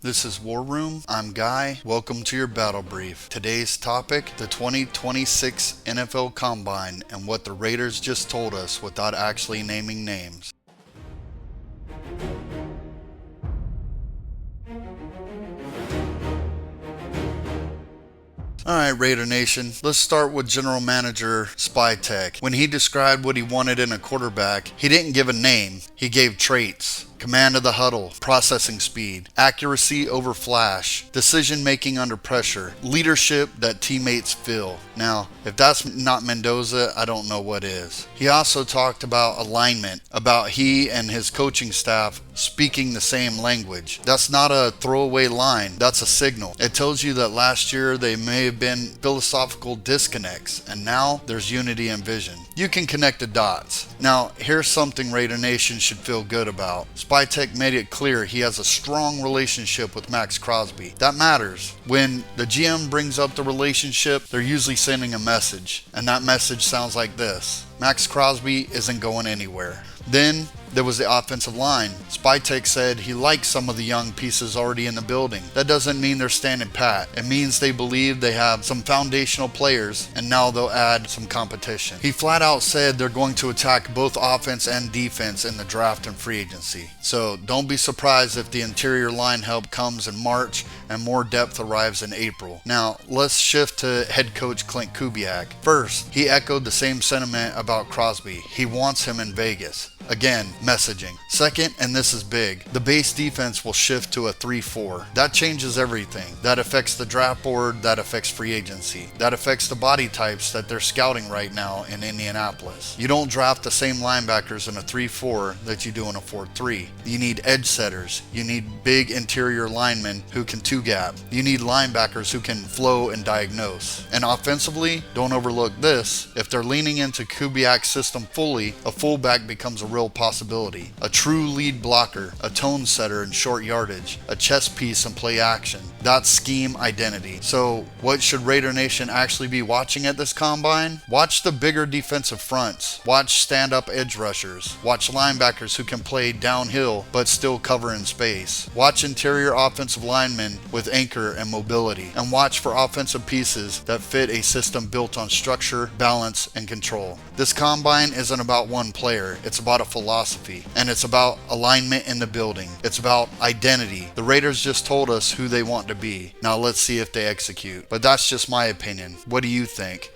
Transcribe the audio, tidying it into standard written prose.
This is WarRoom. I'm Guy. Welcome to your battle brief. Today's topic, the 2026 NFL Combine and what the Raiders just told us without actually naming names. Alright, Raider Nation, let's start with General Manager Spytek. When he described what he wanted in a quarterback, he didn't give a name, he gave traits. Command of the huddle, processing speed, accuracy over flash, decision making under pressure, leadership that teammates feel. Now, if that's not Mendoza, I don't know what is. He also talked about alignment, about he and his coaching staff speaking the same language. That's not a throwaway line, that's a signal. It tells you that last year they may have been philosophical disconnects, and now there's unity and vision. You can connect the dots. Now, here's something Raider Nation should feel good about. Spytek made it clear he has a strong relationship with Max Crosby. That matters. When the GM brings up the relationship, they're usually sending a message, and that message sounds like this: Max Crosby isn't going anywhere. Then there was the offensive line. Spytek said he likes some of the young pieces already in the building. That doesn't mean they're standing pat. It means they believe they have some foundational players, and now they'll add some competition. He flat out said they're going to attack both offense and defense in the draft and free agency. So don't be surprised if the interior line help comes in March and more depth arrives in April. Now let's shift to head coach Clint Kubiak. First, he echoed the same sentiment about Crosby. He wants him in Vegas. Again, messaging. Second, and this is big, the base defense will shift to a 3-4. That changes everything. That affects the draft board, that affects free agency. That affects the body types that they're scouting right now in Indianapolis. You don't draft the same linebackers in a 3-4 that you do in a 4-3. You need edge setters. You need big interior linemen who can two-gap. You need linebackers who can flow and diagnose. And offensively, don't overlook this. If they're leaning into Kubiak's system fully, a fullback becomes a real possibility. A true lead blocker, a tone setter in short yardage, a chess piece and play action. That's scheme identity. So what should Raider Nation actually be watching at this combine? Watch the bigger defensive fronts. Watch stand-up edge rushers. Watch linebackers who can play downhill but still cover in space. Watch interior offensive linemen with anchor and mobility. And watch for offensive pieces that fit a system built on structure, balance, and control. This combine isn't about one player. It's about a philosophy, and it's about alignment in the building. It's about identity. The Raiders just told us who they want to be. Now let's see if they execute. But that's just my opinion. What do you think?